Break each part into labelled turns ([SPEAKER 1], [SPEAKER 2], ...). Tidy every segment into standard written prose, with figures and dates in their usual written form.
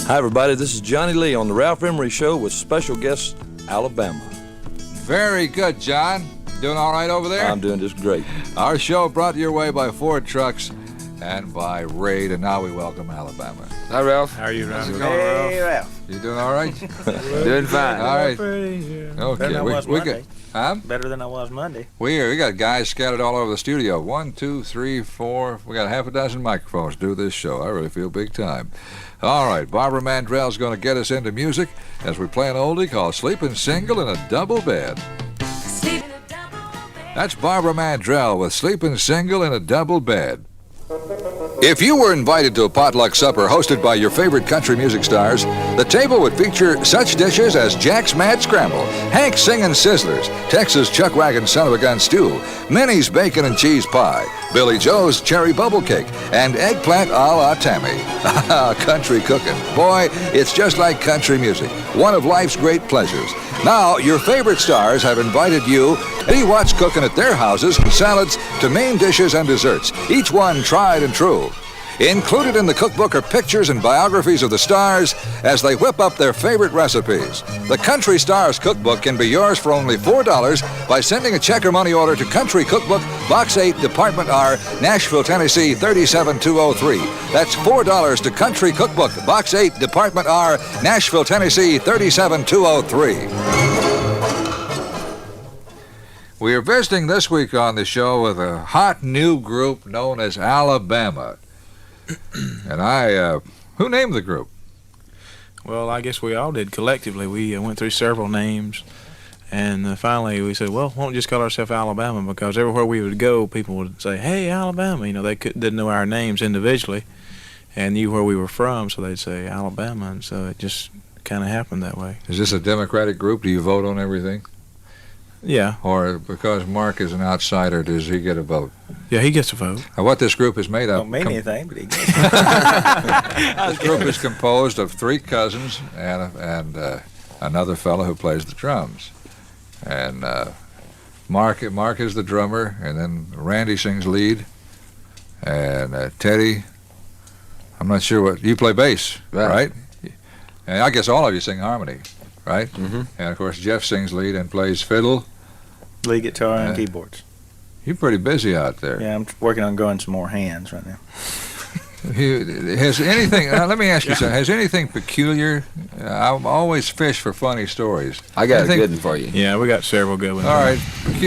[SPEAKER 1] Hi, everybody. This is Johnny Lee on the Ralph Emery Show with special guest Alabama.
[SPEAKER 2] Very good, John. Doing all right over there?
[SPEAKER 1] I'm doing just great.
[SPEAKER 2] Our show brought your way by Ford Trucks and by Raid, and now we welcome Alabama.
[SPEAKER 3] Hi, Ralph.
[SPEAKER 4] How are you, Ralph?
[SPEAKER 3] How's it going,
[SPEAKER 5] Hey,
[SPEAKER 3] Ralph?
[SPEAKER 5] Ralph.
[SPEAKER 2] You doing all right?
[SPEAKER 3] Doing fine.
[SPEAKER 2] All right.
[SPEAKER 5] Better than
[SPEAKER 2] Okay.
[SPEAKER 5] I was Monday.
[SPEAKER 2] Huh?
[SPEAKER 5] Better than I was Monday.
[SPEAKER 2] We got guys scattered all over the studio. 1, 2, 3, 4. We got half a dozen microphones to do this show. I really feel big time. All right, Barbara Mandrell's going to get us into music as we play an oldie called Sleeping Single in a Double Bed. That's Barbara Mandrell with Sleeping Single in a Double Bed. If you were invited to a potluck supper hosted by your favorite country music stars, the table would feature such dishes as Jack's Mad Scramble, Hank's Singin' Sizzlers, Texas Chuck Wagon Son of a Gun Stew, Minnie's Bacon and Cheese Pie, Billy Joe's Cherry Bubble Cake, and Eggplant a la Tammy. Country cooking. Boy, it's just like country music, one of life's great pleasures. Now, your favorite stars have invited you to see what's cooking at their houses, from salads to main dishes and desserts, each one tried and true. Included in the cookbook are pictures and biographies of the stars as they whip up their favorite recipes. The Country Stars Cookbook can be yours for only $4 by sending a check or money order to Country Cookbook, Box 8, Department R, Nashville, Tennessee, 37203. That's $4 to Country Cookbook, Box 8, Department R, Nashville, Tennessee, 37203. We are visiting this week on the show with a hot new group known as Alabama. And who named the group?
[SPEAKER 4] Well, I guess we all did collectively. We went through several names, and finally we said, well, why don't we just call ourselves Alabama, because everywhere we would go, people would say, hey, Alabama. You know, they didn't know our names individually and knew where we were from, so they'd say Alabama, and so it just kind of happened that way.
[SPEAKER 2] Is this a Democratic group? Do you vote on everything?
[SPEAKER 4] Yeah.
[SPEAKER 2] Or because Mark is an outsider, does he get a vote?
[SPEAKER 4] Yeah, he gets a vote.
[SPEAKER 2] Now, what this group is made of...
[SPEAKER 5] Don't mean anything, but he gets
[SPEAKER 2] This group is composed of 3 cousins and another fellow who plays the drums. And Mark is the drummer, and then Randy sings lead, and Teddy, I'm not sure what... You play bass, right? And I guess all of you sing harmony, right?
[SPEAKER 3] Mm-hmm.
[SPEAKER 2] And, of course, Jeff sings lead and plays fiddle.
[SPEAKER 5] lead guitar and keyboards.
[SPEAKER 2] You're pretty busy out there.
[SPEAKER 5] Yeah, I'm working on growing some more hands right now.
[SPEAKER 2] Has anything... let me ask you something. Has anything peculiar... I always fish for funny stories.
[SPEAKER 3] I got
[SPEAKER 2] Anything-
[SPEAKER 3] a good one for you.
[SPEAKER 4] Yeah, we got several good ones.
[SPEAKER 2] All right.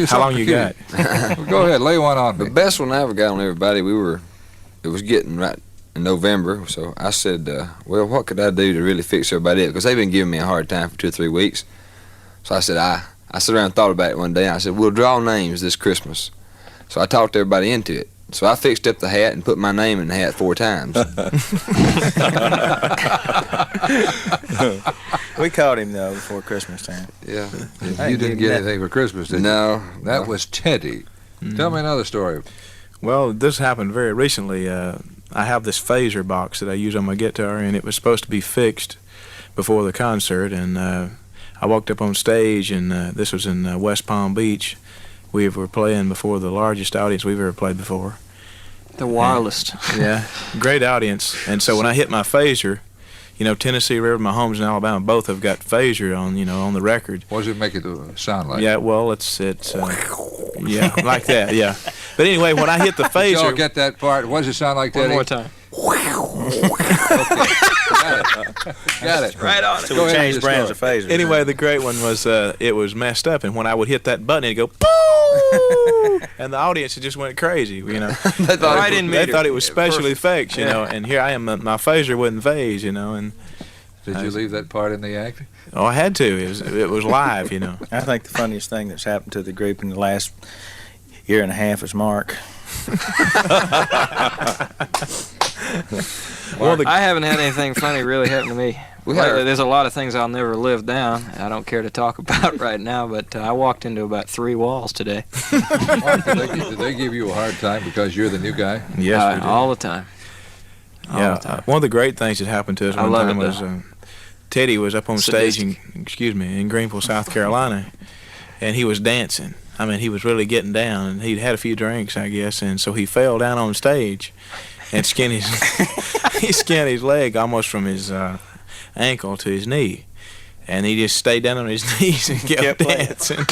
[SPEAKER 4] How long you got?
[SPEAKER 2] Well, go ahead. Lay one on
[SPEAKER 3] The
[SPEAKER 2] me.
[SPEAKER 3] best one I ever got on everybody, it was getting right in November, so I said, well, what could I do to really fix everybody up? Because they've been giving me a hard time for 2 or 3 weeks. So I said, I sat around and thought about it one day, and I said, we'll draw names this Christmas. So I talked everybody into it. So I fixed up the hat and put my name in the hat 4 times.
[SPEAKER 5] We caught him, though, before Christmas time.
[SPEAKER 3] Yeah.
[SPEAKER 2] You didn't get anything for Christmas, did you?
[SPEAKER 3] No.
[SPEAKER 2] That was Teddy. Tell me another story.
[SPEAKER 4] Well, this happened very recently. I have this phaser box that I use on my guitar, and it was supposed to be fixed before the concert. And I walked up on stage, and this was in West Palm Beach. We were playing before the largest audience we've ever played before.
[SPEAKER 6] The wildest.
[SPEAKER 4] Yeah, great audience. And so when I hit my phaser, you know, Tennessee River, my homes in Alabama, both have got phaser on, you know, on the record.
[SPEAKER 2] What does it make it sound like?
[SPEAKER 4] Yeah, well, it's yeah, like that, yeah. But anyway, when I hit the
[SPEAKER 2] Did y'all
[SPEAKER 4] phaser,
[SPEAKER 2] get that part? What does it sound like, Teddy?
[SPEAKER 6] One more time.
[SPEAKER 2] Got it.
[SPEAKER 6] Right on it.
[SPEAKER 5] So
[SPEAKER 2] Go
[SPEAKER 5] we
[SPEAKER 2] ahead
[SPEAKER 5] changed
[SPEAKER 2] with the
[SPEAKER 5] brands of
[SPEAKER 2] story.
[SPEAKER 5] phasers.
[SPEAKER 4] anyway, the great one was it was messed up, and when I would hit that button, it'd go boo, and the audience just went crazy, you know.
[SPEAKER 3] They thought
[SPEAKER 6] Right
[SPEAKER 3] it
[SPEAKER 6] in
[SPEAKER 3] was-
[SPEAKER 4] They
[SPEAKER 6] meter.
[SPEAKER 4] thought it was special
[SPEAKER 6] Perfect.
[SPEAKER 4] effects, you know, and here I am, my phaser wouldn't phase, you know, and
[SPEAKER 2] Did you leave that part in the act?
[SPEAKER 4] oh, I had to. It was live, you know.
[SPEAKER 5] I think the funniest thing that's happened to the group in the last year and a half is Mark.
[SPEAKER 4] Well,
[SPEAKER 6] I haven't had anything funny really happen to me. Lately, there's a lot of things I'll never live down. I don't care to talk about right now, but I walked into about 3 walls today.
[SPEAKER 2] Mark, did they give you a hard time because you're the new guy?
[SPEAKER 4] yes, we did.
[SPEAKER 6] All the time. All
[SPEAKER 4] Yeah,
[SPEAKER 6] the time.
[SPEAKER 4] one of the great things that happened to us
[SPEAKER 6] I
[SPEAKER 4] one
[SPEAKER 6] love
[SPEAKER 4] time
[SPEAKER 6] it,
[SPEAKER 4] was
[SPEAKER 6] though.
[SPEAKER 4] Teddy was up on stage in,
[SPEAKER 6] Sadistic.
[SPEAKER 4] in Greenville, South Carolina, and he was dancing. I mean, he was really getting down, and he'd had a few drinks, I guess, and so he fell down on stage and skinned his he skinned his leg almost from his ankle to his knee. And he just stayed down on his knees and kept dancing.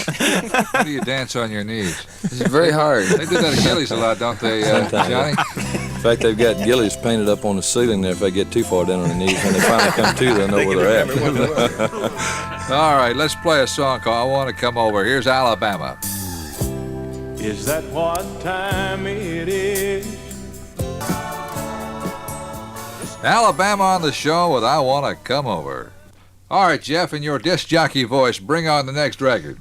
[SPEAKER 2] How do you dance on your knees?
[SPEAKER 3] It's very hard.
[SPEAKER 2] They do that at Gillies a lot, don't they,
[SPEAKER 1] Sometimes,
[SPEAKER 2] Johnny?
[SPEAKER 1] In fact, they've got gillies painted up on the ceiling there. If they get too far down on their knees, when they finally come to, they'll know where they're at.
[SPEAKER 2] All right, let's play a song called I Want to Come Over. Here's Alabama.
[SPEAKER 7] Is that what time it is?
[SPEAKER 2] Alabama on the show with I Want to Come Over. All right, Jeff, in your disc jockey voice, bring on the next record.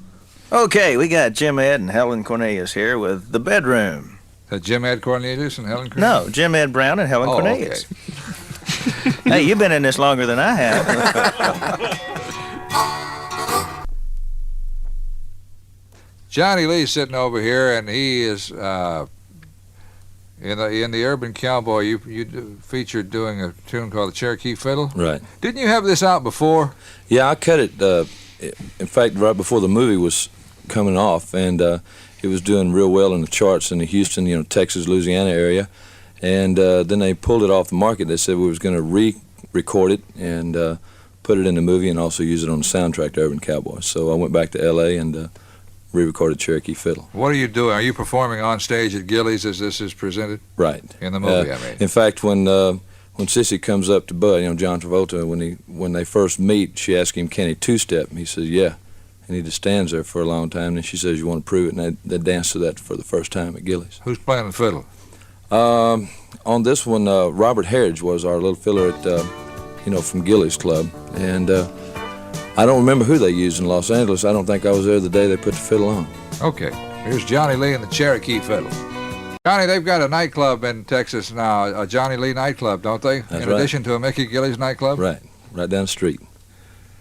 [SPEAKER 5] Okay, we got Jim Ed and Helen Cornelius here with The Bedroom.
[SPEAKER 2] Jim Ed Cornelius and Helen Cornelius?
[SPEAKER 5] No, Jim Ed Brown and Helen Cornelius.
[SPEAKER 2] Okay.
[SPEAKER 5] Hey, you've been in this longer than I have.
[SPEAKER 2] Johnny Lee's sitting over here, and he is in the Urban Cowboy. You featured doing a tune called the Cherokee Fiddle.
[SPEAKER 1] Right.
[SPEAKER 2] Didn't you have this out before?
[SPEAKER 1] Yeah, I cut it, in fact, right before the movie was coming off, and it was doing real well in the charts in the Houston, Texas, Louisiana area. And then they pulled it off the market. They said we was going to re-record it and put it in the movie and also use it on the soundtrack to Urban Cowboy. So I went back to L.A. and re-recorded Cherokee Fiddle.
[SPEAKER 2] What are you doing? Are you performing on stage at Gillies as this is presented?
[SPEAKER 1] Right.
[SPEAKER 2] In the movie, I mean.
[SPEAKER 1] In fact, when Sissy comes up to Bud, John Travolta, when they first meet, she asks him, can he two-step? And he says, yeah. And he just stands there for a long time. And she says, you want to prove it? And they dance to that for the first time at Gillies.
[SPEAKER 2] Who's playing the fiddle?
[SPEAKER 1] On this one, Robert Harridge was our little fiddler at, from Gillies Club. And I don't remember who they used in Los Angeles. I don't think I was there the day they put the fiddle on.
[SPEAKER 2] Okay. Here's Johnny Lee and the Cherokee Fiddle. Johnny, they've got a nightclub in Texas now, a Johnny Lee nightclub, don't they?
[SPEAKER 1] That's
[SPEAKER 2] in
[SPEAKER 1] right.
[SPEAKER 2] addition to a Mickey Gillies nightclub?
[SPEAKER 1] Right down the street.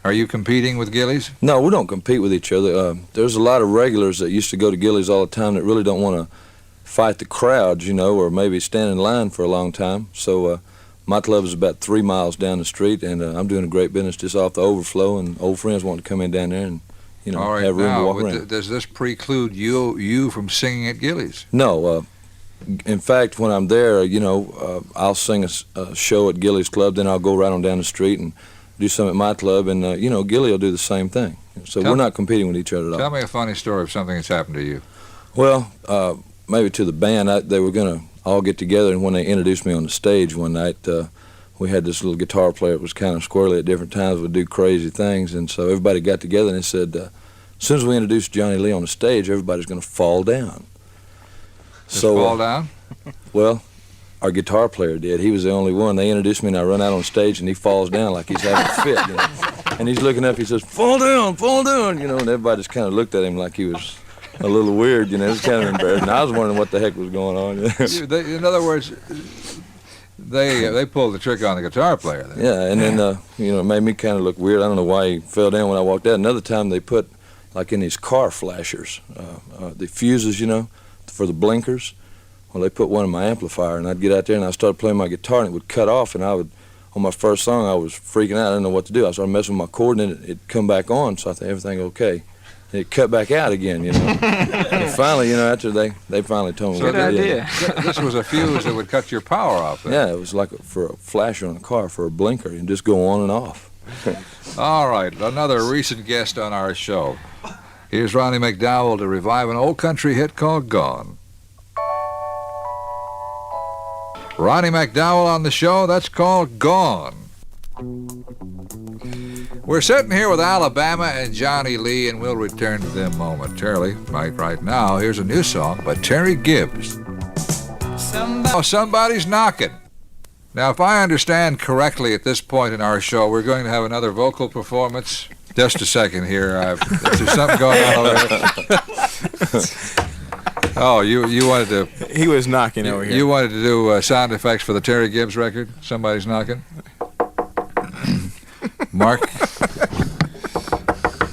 [SPEAKER 2] Are you competing with Gillies?
[SPEAKER 1] No, we don't compete with each other. There's a lot of regulars that used to go to Gillies all the time that really don't want to fight the crowds, or maybe stand in line for a long time. So my club is about 3 miles down the street, and I'm doing a great business just off the overflow, and old friends want to come in down there and,
[SPEAKER 2] all right,
[SPEAKER 1] have room
[SPEAKER 2] now,
[SPEAKER 1] to walk around.
[SPEAKER 2] Does this preclude you from singing at Gillies?
[SPEAKER 1] No. In fact, when I'm there, I'll sing a show at Gillies Club, then I'll go right on down the street and do something at my club, and, Gilly will do the same thing. So we're not competing with each other at all.
[SPEAKER 2] Tell me a funny story of something that's happened to you.
[SPEAKER 1] Well, maybe to the band, they were going to all get together, and when they introduced me on the stage one night, we had this little guitar player that was kind of squirrely at different times, would do crazy things, and so everybody got together and they said, as soon as we introduced Johnny Lee on the stage, everybody's going to fall down.
[SPEAKER 2] Fall down?
[SPEAKER 1] Well, our guitar player did. He was the only one. They introduced me, and I run out on stage, and he falls down like he's having a fit. And he's looking up. He says, "Fall down, fall down!" And everybody just kind of looked at him like he was a little weird. It was kind of embarrassing. I was wondering what the heck was going on.
[SPEAKER 2] In other words, they pulled the trick on the guitar player. Then.
[SPEAKER 1] Yeah, and then it made me kind of look weird. I don't know why he fell down when I walked out. Another time they put like in these car flashers, the fuses, for the blinkers. Well, they put one in my amplifier, and I'd get out there and I started playing my guitar, and it would cut off, and on my first song, I was freaking out. I didn't know what to do. I started messing with my cord, and then it'd come back on, so I thought everything okay. And it cut back out again, And finally, after they finally told me what they did.
[SPEAKER 2] This was a fuse that would cut your power off. Then.
[SPEAKER 1] Yeah, it was like for a flasher on a car, for a blinker, and just go on and off.
[SPEAKER 2] All right, another recent guest on our show. Here's Ronnie McDowell to revive an old country hit called Gone. Ronnie McDowell on the show, that's called Gone. We're sitting here with Alabama and Johnny Lee, and we'll return to them momentarily. Right now, here's a new song by Terry Gibbs. Somebody's Knocking. Now, if I understand correctly at this point in our show, we're going to have another vocal performance. Just a second here. There's something going on over there. Oh, you wanted to...
[SPEAKER 4] He was knocking over here.
[SPEAKER 2] You wanted to do sound effects for the Terry Gibbs record? Somebody's Knocking? Mark?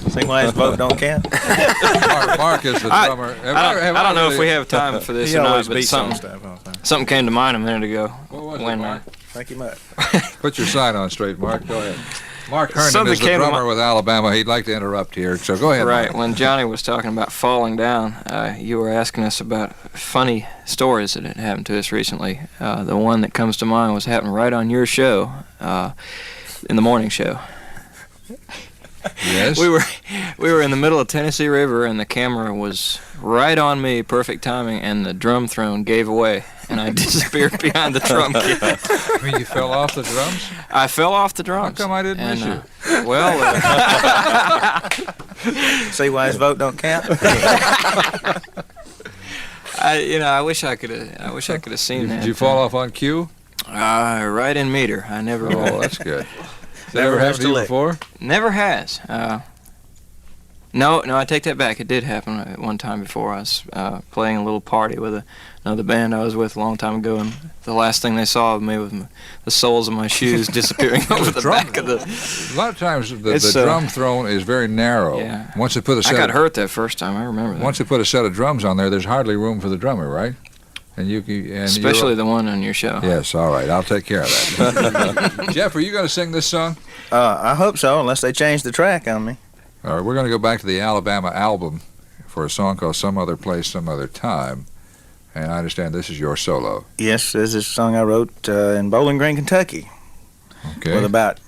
[SPEAKER 5] See why his vote don't count?
[SPEAKER 2] Mark is the drummer.
[SPEAKER 6] I don't know if we have time for this
[SPEAKER 4] He
[SPEAKER 6] or not,
[SPEAKER 4] always
[SPEAKER 6] but
[SPEAKER 4] beats on stuff all the time.
[SPEAKER 6] something came to mind a minute ago.
[SPEAKER 2] What was it,
[SPEAKER 6] when
[SPEAKER 2] Mark?
[SPEAKER 5] Thank you much.
[SPEAKER 2] Put your sign on straight, Mark. Go ahead. Mark Herndon
[SPEAKER 6] Something
[SPEAKER 2] is the
[SPEAKER 6] came to
[SPEAKER 2] drummer with Alabama. He'd like to interrupt here, so go ahead.
[SPEAKER 6] Right,
[SPEAKER 2] Mark.
[SPEAKER 6] when Johnny was talking about falling down, you were asking us about funny stories that had happened to us recently. The one that comes to mind was happening right on your show. in the morning show.
[SPEAKER 2] Yes.
[SPEAKER 6] We were in the middle of Tennessee River, and the camera was right on me, perfect timing, and the drum throne gave away, and I disappeared behind the drum kit.
[SPEAKER 2] I mean, you fell off the drums?
[SPEAKER 6] I fell off the drums.
[SPEAKER 2] How come I didn't miss you?
[SPEAKER 6] Well,
[SPEAKER 5] See why his vote don't count?
[SPEAKER 6] I wish I could have seen that.
[SPEAKER 2] Did you fall off on cue?
[SPEAKER 6] Right in meter. I never.
[SPEAKER 2] Oh, that's good. Has that
[SPEAKER 5] Never
[SPEAKER 2] ever happened to you
[SPEAKER 5] lick.
[SPEAKER 2] before?
[SPEAKER 6] Never has. No, I take that back. It did happen at one time before. I was playing a little party with another band I was with a long time ago, and the last thing they saw of me was the soles of my shoes disappearing over the back of the...
[SPEAKER 2] A lot of times the drum throne is very narrow.
[SPEAKER 6] Yeah.
[SPEAKER 2] Once they put a
[SPEAKER 6] I
[SPEAKER 2] set
[SPEAKER 6] got hurt that first time. I remember that.
[SPEAKER 2] Once they put a set of drums on there, there's hardly room for the drummer, right? And
[SPEAKER 6] Especially the one on your show.
[SPEAKER 2] Yes, all right. I'll take care of that. Jeff, are you going to sing this song?
[SPEAKER 5] I hope so, unless they change the track on me.
[SPEAKER 2] All right, we're going to go back to the Alabama album for a song called Some Other Place, Some Other Time. And I understand this is your solo.
[SPEAKER 5] Yes, this is a song I wrote in Bowling Green, Kentucky,
[SPEAKER 2] Okay.
[SPEAKER 5] with about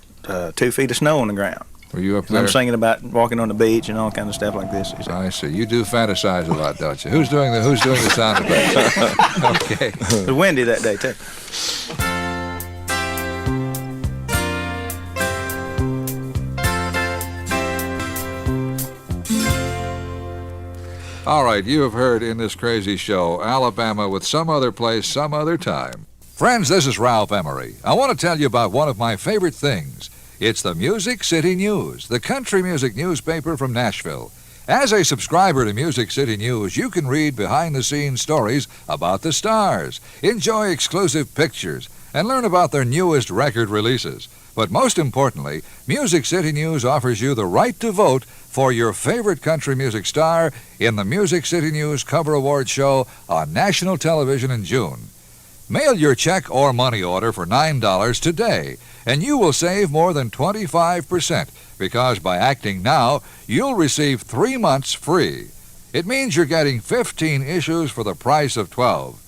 [SPEAKER 5] 2 feet of snow on the ground.
[SPEAKER 2] Were you up
[SPEAKER 5] And
[SPEAKER 2] there?
[SPEAKER 5] I'm singing about walking on the beach and all kind of stuff like this. You see.
[SPEAKER 2] I see. You do fantasize a lot, don't you? Who's doing the sound effects? Okay.
[SPEAKER 5] It was windy that day, too.
[SPEAKER 2] All right, you have heard in this crazy show, Alabama with Some Other Place, Some Other Time. Friends, this is Ralph Emery. I want to tell you about one of my favorite things. It's the Music City News, the country music newspaper from Nashville. As a subscriber to Music City News, you can read behind-the-scenes stories about the stars, enjoy exclusive pictures, and learn about their newest record releases. But most importantly, Music City News offers you the right to vote for your favorite country music star in the Music City News Cover Award show on national television in June. Mail your check or money order for $9 today, and you will save more than 25%, because by acting now, you'll receive 3 months free. It means you're getting 15 issues for the price of 12.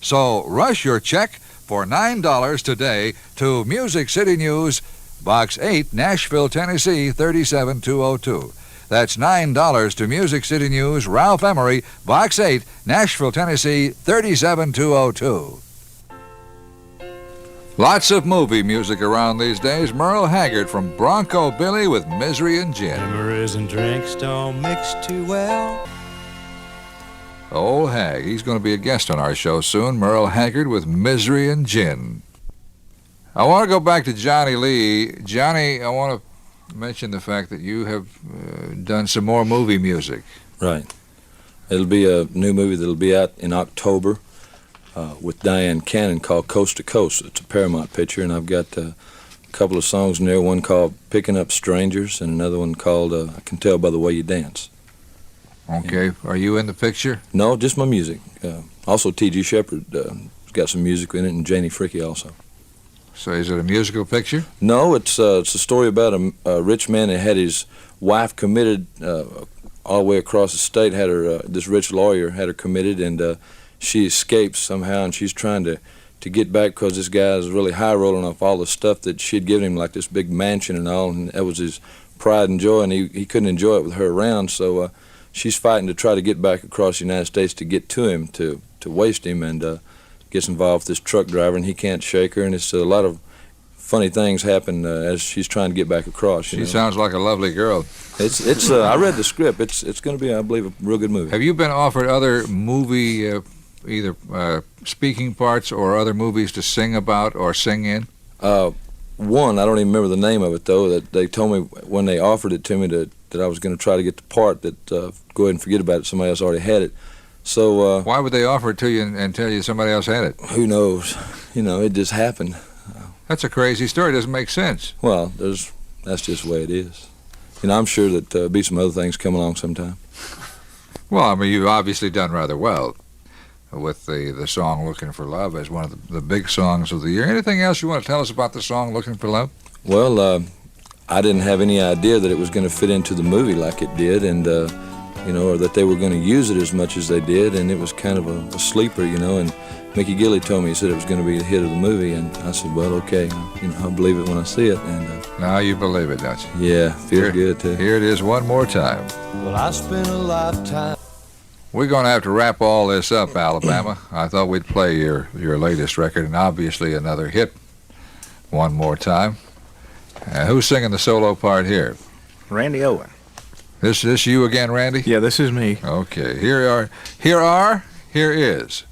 [SPEAKER 2] So rush your check for $9 today to Music City News, Box 8, Nashville, Tennessee, 37202. That's $9 to Music City News, Ralph Emery, Box 8, Nashville, Tennessee, 37202. Lots of movie music around these days. Merle Haggard from Bronco Billy with Misery and Gin.
[SPEAKER 7] Memories and drinks don't mix too well.
[SPEAKER 2] Old Hag, he's going to be a guest on our show soon. Merle Haggard with Misery and Gin. I want to go back to Johnny Lee. Johnny, I want to mention the fact that you have done some more movie music.
[SPEAKER 1] Right. It'll be a new movie that'll be out in October with Diane Cannon called Coast to Coast. It's a Paramount picture, and I've got a couple of songs in there, one called Picking Up Strangers and another one called I Can Tell by the Way You Dance.
[SPEAKER 2] Okay. Are you in the picture?
[SPEAKER 1] No, just my music. Also, T.G. Shepherd has got some music in it, and Janie Fricke also.
[SPEAKER 2] So is it a musical picture?
[SPEAKER 1] No, it's a story about a rich man that had his wife committed all the way across the state. Had her this rich lawyer had her committed, and she escapes somehow, and she's trying to get back because this guy is really high rolling off all the stuff that she had given him, like this big mansion and all, and that was his pride and joy, and he couldn't enjoy it with her around, so she's fighting to try to get back across the United States to get to him, to waste him, and gets involved with this truck driver, and he can't shake her, and it's a lot of funny things happen as she's trying to get back across.
[SPEAKER 2] She sounds like a lovely girl.
[SPEAKER 1] It's I read the script. It's going to be, I believe, a real good movie.
[SPEAKER 2] Have you been offered other movie, either speaking parts or other movies to sing about or sing in?
[SPEAKER 1] One, I don't even remember the name of it, though, that they told me when they offered it to me that I was going to try to get the part, that go ahead and forget about it, somebody else already had it. So
[SPEAKER 2] why would they offer it to you and tell you somebody else had it?
[SPEAKER 1] Who knows? It just happened.
[SPEAKER 2] That's a crazy story. It doesn't make sense.
[SPEAKER 1] Well, that's just the way it is. I'm sure that there'll be some other things come along sometime.
[SPEAKER 2] Well, I mean, you've obviously done rather well with the song Looking for Love as one of the big songs of the year. Anything else you want to tell us about the song Looking for Love?
[SPEAKER 1] Well, I didn't have any idea that it was going to fit into the movie like it did, and you know, or that they were going to use it as much as they did, and it was kind of a sleeper, you know. And Mickey Gilley told me, he said it was going to be the hit of the movie, and I said, well, okay, you know, I'll believe it when I see it. And
[SPEAKER 2] Now you believe it, don't you?
[SPEAKER 1] yeah, feels good too.
[SPEAKER 2] Here it is one more time.
[SPEAKER 7] Well, I spent a lifetime.
[SPEAKER 2] We're going to have to wrap all this up, Alabama. I thought we'd play your latest record, and obviously another hit one more time. Who's singing the solo part here?
[SPEAKER 5] Randy Owen.
[SPEAKER 2] This you again, Randy?
[SPEAKER 4] Yeah, this is me.
[SPEAKER 2] Okay, here is.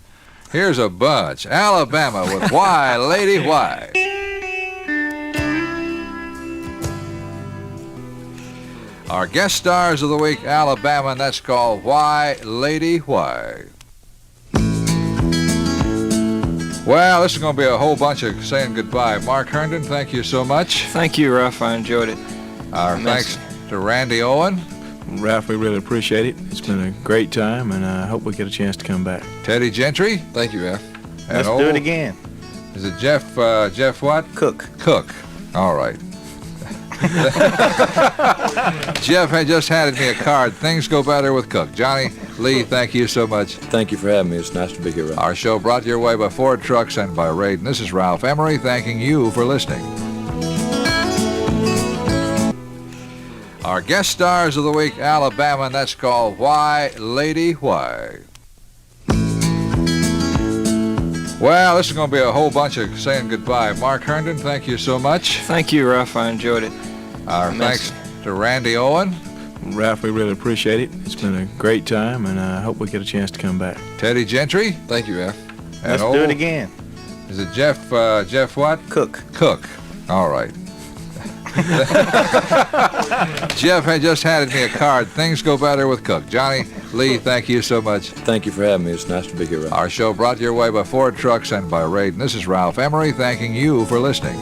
[SPEAKER 2] Here's a bunch. Alabama with Why, Lady, Why. Our guest stars of the week, Alabama, and that's called Why, Lady, Why. Well, this is going to be a whole bunch of saying goodbye. Mark Herndon, thank you so much.
[SPEAKER 6] Thank you, Ruff. I enjoyed it.
[SPEAKER 2] Our thanks to Randy Owen.
[SPEAKER 4] Ralph, we really appreciate it. It's been a great time, and I hope we get a chance to come back.
[SPEAKER 2] Teddy Gentry.
[SPEAKER 3] Thank you, Ralph.
[SPEAKER 2] And
[SPEAKER 5] Let's do it again.
[SPEAKER 2] Is it Jeff what?
[SPEAKER 5] Cook.
[SPEAKER 2] Cook. All right. Jeff had just handed me a card. Things go better with Cook. Johnny Lee, thank you so much.
[SPEAKER 1] Thank you for having me. It's nice to be here, Ralph.
[SPEAKER 2] Our show brought your way by Ford Trucks and by Raid. And this is Ralph Emery thanking you for listening. Our guest stars of the week, Alabama, and that's called Why, Lady, Why. Well, this is going to be a whole bunch of saying goodbye. Mark Herndon, thank you so much.
[SPEAKER 6] Thank you, Ruff. I enjoyed it.
[SPEAKER 2] Our thanks to Randy Owen.
[SPEAKER 4] Ralph, we really appreciate it. It's been a great time, and I hope we get a chance to come back.
[SPEAKER 2] Teddy Gentry.
[SPEAKER 3] Thank you, Ralph.
[SPEAKER 2] And
[SPEAKER 5] Let's do it again.
[SPEAKER 2] Is it Jeff what?
[SPEAKER 5] Cook.
[SPEAKER 2] Cook. All right. Jeff had just handed me a card. Things go better with Cook. Johnny Lee, thank you so much.
[SPEAKER 1] Thank you for having me. It's nice to be here, Ralph.
[SPEAKER 2] Our show brought your way by Ford Trucks and by Raid. And this is Ralph Emery thanking you for listening.